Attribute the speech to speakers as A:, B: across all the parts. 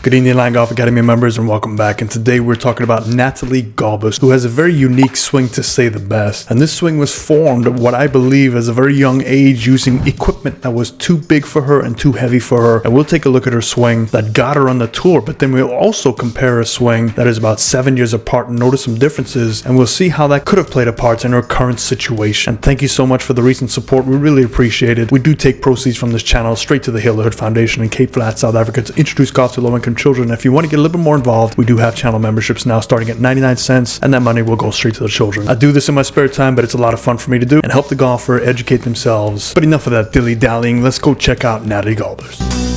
A: Good evening, Line Golf Academy members, and welcome back. And today we're talking about Natalie Gulbis, who has a very unique swing, to say the best. And this swing was formed at what I believe as a very young age, using equipment that was too big for her and too heavy for her. And we'll take a look at her swing that got her on the tour, but then we'll also compare a swing that is about 7 years apart and notice some differences, and we'll see how that could have played a part in her current situation. And thank you so much for the recent support. We really appreciate it. We do take proceeds from this channel straight to the Hail the Hood Foundation in Cape Flats, South Africa, to introduce golf to low-income children. If you want to get a little bit more involved, we do have channel memberships now starting at 99 cents, and that money will go straight to the children. I do this in my spare time, but it's a lot of fun for me to do and help the golfer educate themselves. But enough of that dilly-dallying. Let's go check out Natalie Gulbis.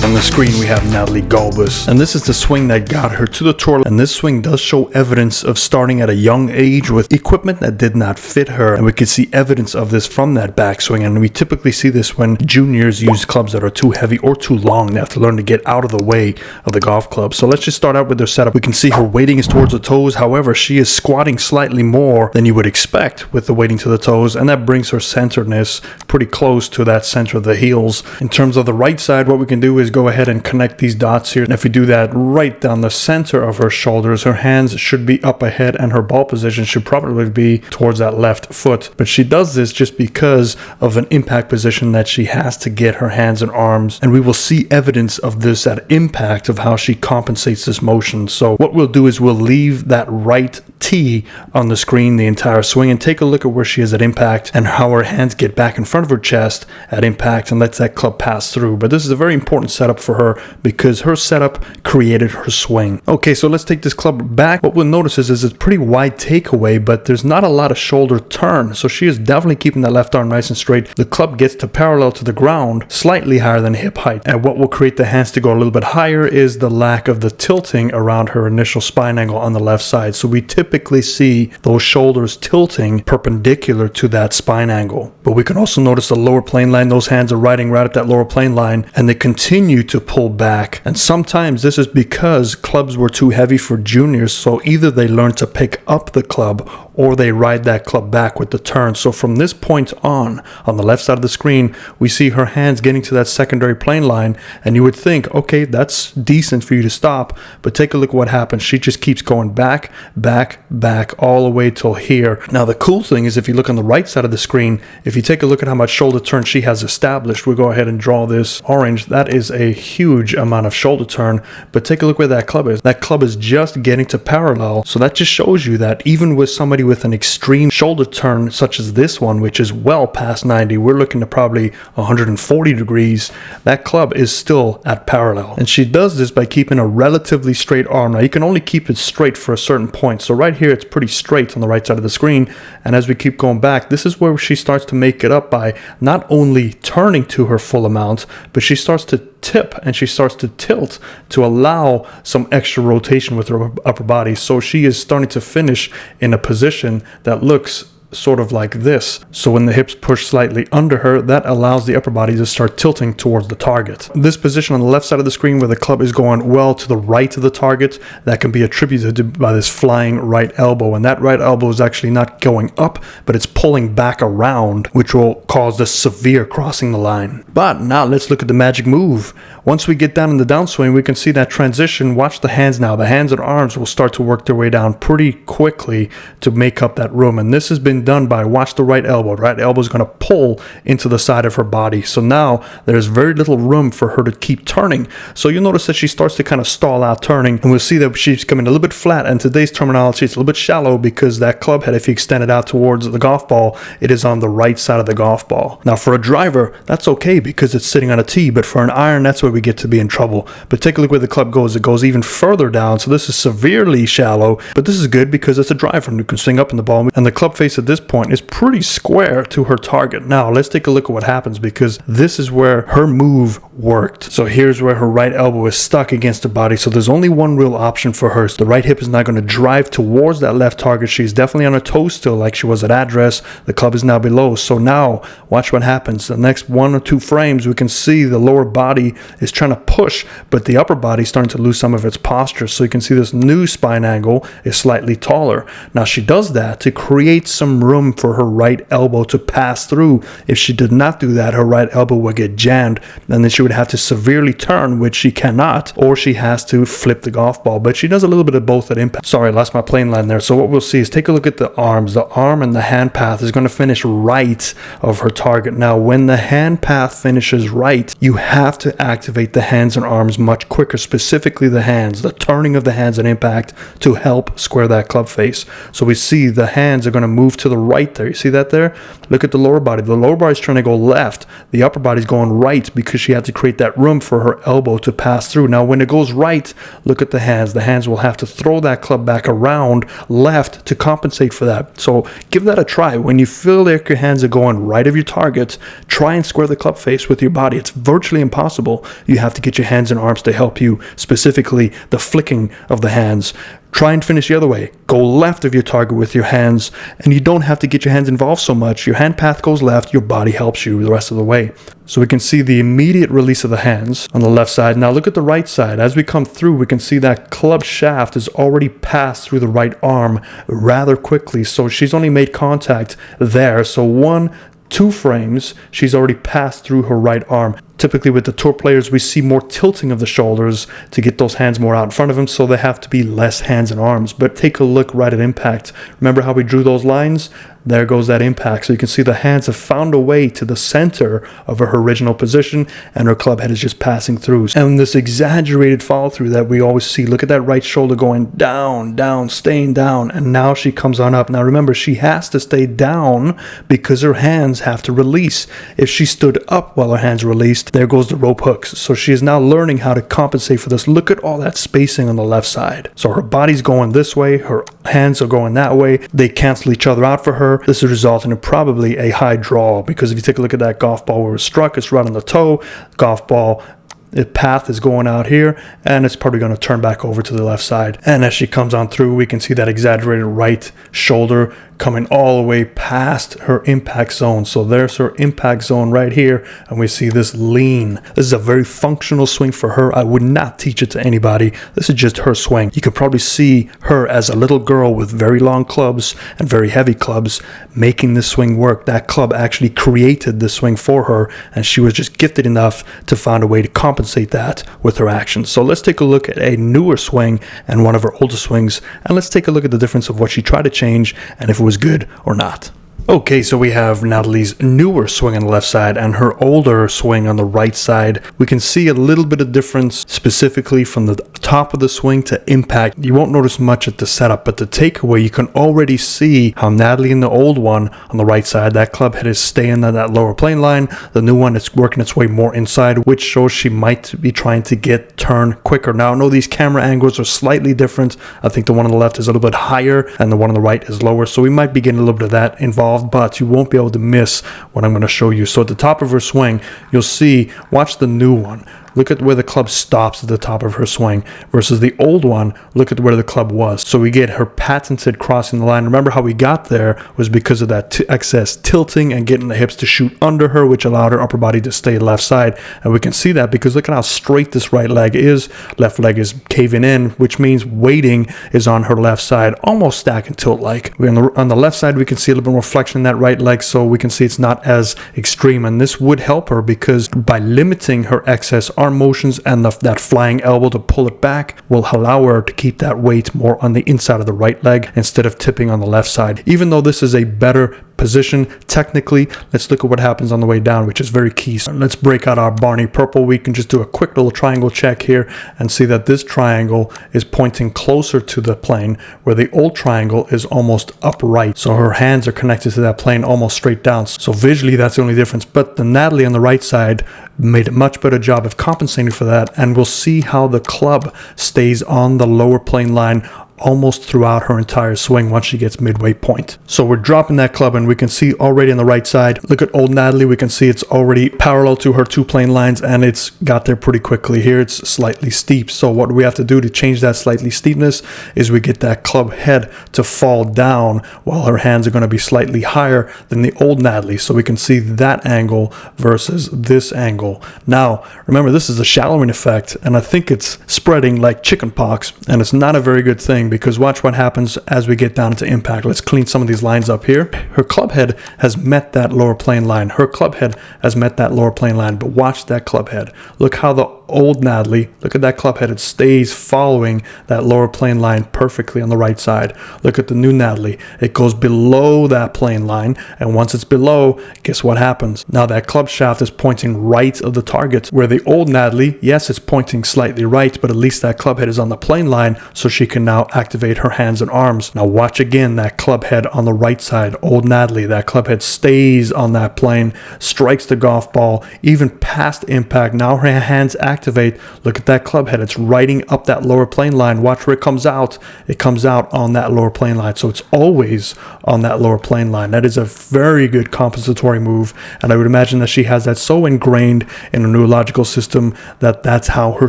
A: On the screen we have Natalie Gulbis, and this is the swing that got her to the tour. And this swing does show evidence of starting at a young age with equipment that did not fit her, and we can see evidence of this from that backswing. And we typically see this when juniors use clubs that are too heavy or too long. They have to learn to get out of the way of the golf club. So let's just start out with their setup. We can see her weighting is towards the toes. However, she is squatting slightly more than you would expect with the weighting to the toes, and that brings her centeredness pretty close to that center of the heels. In terms of the right side, what we can do is go ahead and connect these dots here. And if we do that right down the center of her shoulders, her hands should be up ahead and her ball position should probably be towards that left foot. But she does this just because of an impact position that she has to get her hands and arms. And we will see evidence of this at impact of how she compensates this motion. So what we'll do is we'll leave that right tee on the screen the entire swing and take a look at where she is at impact and how her hands get back in front of her chest at impact and lets that club pass through. But this is a very important setup for her because her setup created her swing. Okay, so let's take this club back. What we'll notice is it's a pretty wide takeaway, but there's not a lot of shoulder turn. So she is definitely keeping that left arm nice and straight. The club gets to parallel to the ground, slightly higher than hip height. And what will create the hands to go a little bit higher is the lack of the tilting around her initial spine angle on the left side. So we typically see those shoulders tilting perpendicular to that spine angle. But we can also notice the lower plane line. Those hands are riding right at that lower plane line, and they continue to pull back. And sometimes this is because clubs were too heavy for juniors, so either they learn to pick up the club or they ride that club back with the turn. So from this point on the left side of the screen, we see her hands getting to that secondary plane line, and you would think, okay, that's decent for you to stop, but take a look at what happens. She just keeps going back, back, back, all the way till here. Now the cool thing is, if you look on the right side of the screen, if you take a look at how much shoulder turn she has established, we'll go ahead and draw this orange. That is a huge amount of shoulder turn, but take a look where that club is. That club is just getting to parallel. So that just shows you that even with somebody with an extreme shoulder turn such as this one, which is well past 90, we're looking to probably 140 degrees, that club is still at parallel. And she does this by keeping a relatively straight arm. Now you can only keep it straight for a certain point. So right here it's pretty straight on the right side of the screen, and as we keep going back, this is where she starts to make it up by not only turning to her full amount, but she starts to tip and she starts to tilt to allow some extra rotation with her upper body. So she is starting to finish in a position that looks sort of like this. So when the hips push slightly under her, that allows the upper body to start tilting towards the target. This position on the left side of the screen where the club is going well to the right of the target, that can be attributed by this flying right elbow. And that right elbow is actually not going up, but it's pulling back around, which will cause this severe crossing the line. But now let's look at the magic move. Once we get down in the downswing, we can see that transition. Watch the hands now. The hands and arms will start to work their way down pretty quickly to make up that room. And this has been done by, watch the right elbow. Right elbow is going to pull into the side of her body. So now there's very little room for her to keep turning. So you'll notice that she starts to kind of stall out turning, and we'll see that she's coming a little bit flat. And today's terminology, it's a little bit shallow because that club head, if you extend it out towards the golf ball, it is on the right side of the golf ball. Now for a driver, that's okay because it's sitting on a tee, but for an iron, that's where we get to be in trouble. But take a look where the club goes. It goes even further down. So this is severely shallow, but this is good because it's a driver and you can swing up in the ball, and the club face at this point is pretty square to her target. Now let's take a look at what happens, because this is where her move worked. So here's where her right elbow is stuck against her body. So there's only one real option for her. So the right hip is not going to drive towards that left target. She's definitely on her toes still like she was at address. The club is now below. So now watch what happens. The next 1 or 2 frames, we can see the lower body is trying to push, but the upper body is starting to lose some of its posture. So you can see this new spine angle is slightly taller. Now she does that to create some some room for her right elbow to pass through. If she did not do that, her right elbow would get jammed, and then she would have to severely turn, which she cannot, or she has to flip the golf ball. But she does a little bit of both at impact. Sorry, I lost my plane line there. So what we'll see is, take a look at the arms. The arm and the hand path is going to finish right of her target. Now, when the hand path finishes right, you have to activate the hands and arms much quicker, specifically the hands, the turning of the hands at impact, to help square that club face. So we see the hands are going to move to the right there. You see that there? Look at the lower body. The lower body is trying to go left. The upper body is going right because she had to create that room for her elbow to pass through. Now, when it goes right, look at the hands. The hands will have to throw that club back around left to compensate for that. So give that a try. When you feel like your hands are going right of your target, try and square the club face with your body. It's virtually impossible. You have to get your hands and arms to help you, specifically the flicking of the hands. Try and finish the other way. Go left of your target with your hands, and you don't have to get your hands involved so much. Your hand path goes left, your body helps you the rest of the way. So we can see the immediate release of the hands on the left side. Now look at the right side. As we come through, we can see that club shaft is already passed through the right arm rather quickly. So she's only made contact there. So 1-2 frames, she's already passed through her right arm. Typically with the tour players, we see more tilting of the shoulders to get those hands more out in front of them, so they have to be less hands and arms. But take a look right at impact. Remember how we drew those lines? There goes that impact. So you can see the hands have found a way to the center of her original position, and her club head is just passing through. And this exaggerated follow through that we always see, look at that right shoulder going down, down, staying down, and now she comes on up. Now remember, she has to stay down because her hands have to release. If she stood up while her hands released, there goes the rope hooks. So she is now learning how to compensate for this. Look at all that spacing on the left side. So her body's going this way, her hands are going that way. They cancel each other out for her. This will result in probably a high draw, because if you take a look at that golf ball where it was struck, it's right on the toe. Golf ball, the path is going out here, and it's probably going to turn back over to the left side. And as she comes on through, we can see that exaggerated right shoulder coming all the way past her impact zone. So there's her impact zone right here, and we see this lean. This is a very functional swing for her. I would not teach it to anybody. This is just her swing. You could probably see her as a little girl with very long clubs and very heavy clubs making this swing work. That club actually created this swing for her, and she was just gifted enough to find a way to compensate that with her actions. So let's take a look at a newer swing and one of her older swings, and let's take a look at the difference of what she tried to change and if it was good or not. Okay, so we have Natalie's newer swing on the left side and her older swing on the right side. We can see a little bit of difference specifically from the top of the swing to impact. You won't notice much at the setup, but the takeaway, you can already see how Natalie in the old one on the right side, that club head is staying on that lower plane line. The new one is working its way more inside, which shows she might be trying to get turned quicker. Now, I know these camera angles are slightly different. I think the one on the left is a little bit higher and the one on the right is lower, so we might be getting a little bit of that involved, but you won't be able to miss what I'm going to show you. So at the top of her swing, you'll see, watch the new one. Look at where the club stops at the top of her swing versus the old one. Look at where the club was. So we get her patented crossing the line. Remember how we got there was because of that excess tilting and getting the hips to shoot under her, which allowed her upper body to stay left side. And we can see that because look at how straight this right leg is. Left leg is caving in, which means weighting is on her left side, almost stack and tilt like. On the left side, we can see a little bit more flexion in that right leg, so we can see it's not as extreme. And this would help her because by limiting her excess arm motions and that flying elbow to pull it back will allow her to keep that weight more on the inside of the right leg instead of tipping on the left side. Even though this is a better position technically, let's look at what happens on the way down, which is very key. So let's break out our Barney purple. We can just do a quick little triangle check here and see that this triangle is pointing closer to the plane, where the old triangle is almost upright. So her hands are connected to that plane almost straight down. So visually, that's the only difference. But the Natalie on the right side made a much better job of compensating for that, and we'll see how the club stays on the lower plane line almost throughout her entire swing once she gets midway point. So we're dropping that club, and we can see already on the right side, look at old Natalie, we can see it's already parallel to her two plane lines, and it's got there pretty quickly. Here it's slightly steep, so what we have to do to change that slightly steepness is we get that club head to fall down while her hands are going to be slightly higher than the old Natalie, so we can see that angle versus this angle. Now remember, this is a shallowing effect, and I think it's spreading like chicken pox, and it's not a very good thing thing, because watch what happens as we get down into impact. Let's clean some of these lines up here. Her club head has met that lower plane line. Her club head has met that lower plane line, but watch that club head. Look how the old Natalie, look at that club head. It stays following that lower plane line perfectly on the right side. Look at the new Natalie. It goes below that plane line, and once it's below, guess what happens? Now that club shaft is pointing right of the target, where the old Natalie, yes, it's pointing slightly right, but at least that club head is on the plane line, so she can now activate her hands and arms. Now watch again that club head on the right side. Old Natalie, that club head stays on that plane, strikes the golf ball, even past impact. Now her hands activate. Look at that club head. It's riding up that lower plane line. Watch where it comes out. It comes out on that lower plane line. So it's always on that lower plane line. That is a very good compensatory move. And I would imagine that she has that so ingrained in her neurological system that that's how her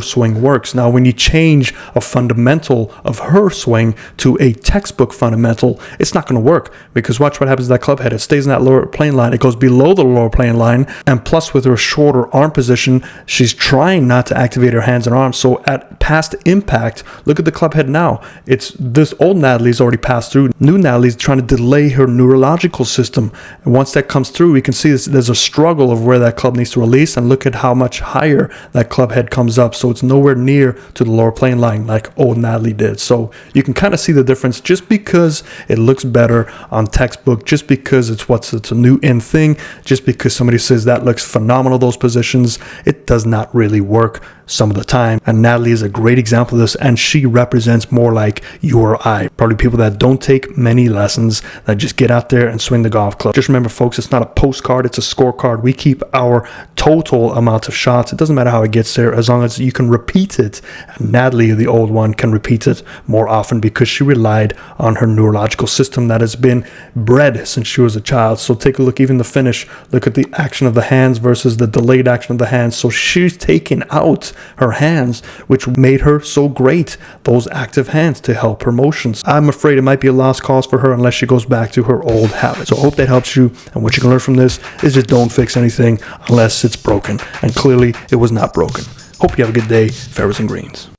A: swing works. Now, when you change a fundamental of her swing to a textbook fundamental, it's not going to work, because watch what happens to that club head. It stays in that lower plane line. It goes below the lower plane line. And plus, with her shorter arm position, she's trying not to activate her hands and arms. So at past impact, look at the club head now. It's this old Natalie's already passed through. New Natalie's trying to delay her neurological system. And once that comes through, we can see there's a struggle of where that club needs to release, and look at how much higher that club head comes up. So it's nowhere near to the lower plane line like old Natalie did. So you can kind of see the difference. Just because it looks better on textbook, just because it's a new in thing, just because somebody says that looks phenomenal, those positions, it does not really work some of the time. And Natalie is a great example of this, and she represents more like you or I, probably people that don't take many lessons, that just get out there and swing the golf club. Just remember, folks, it's not a postcard, it's a scorecard. We keep our total amount of shots. It doesn't matter how it gets there, as long as you can repeat it. And Natalie, the old one, can repeat it more often because she relied on her neurological system that has been bred since she was a child. So take a look, even the finish, look at the action of the hands versus the delayed action of the hands. So she's taken out her hands, which made her so great, those active hands to help her motions. I'm afraid it might be a lost cause for her unless she goes back to her old habits. So I hope that helps you, and what you can learn from this is just don't fix anything unless it's broken, and clearly it was not broken. Hope you have a good day. Fairways and greens.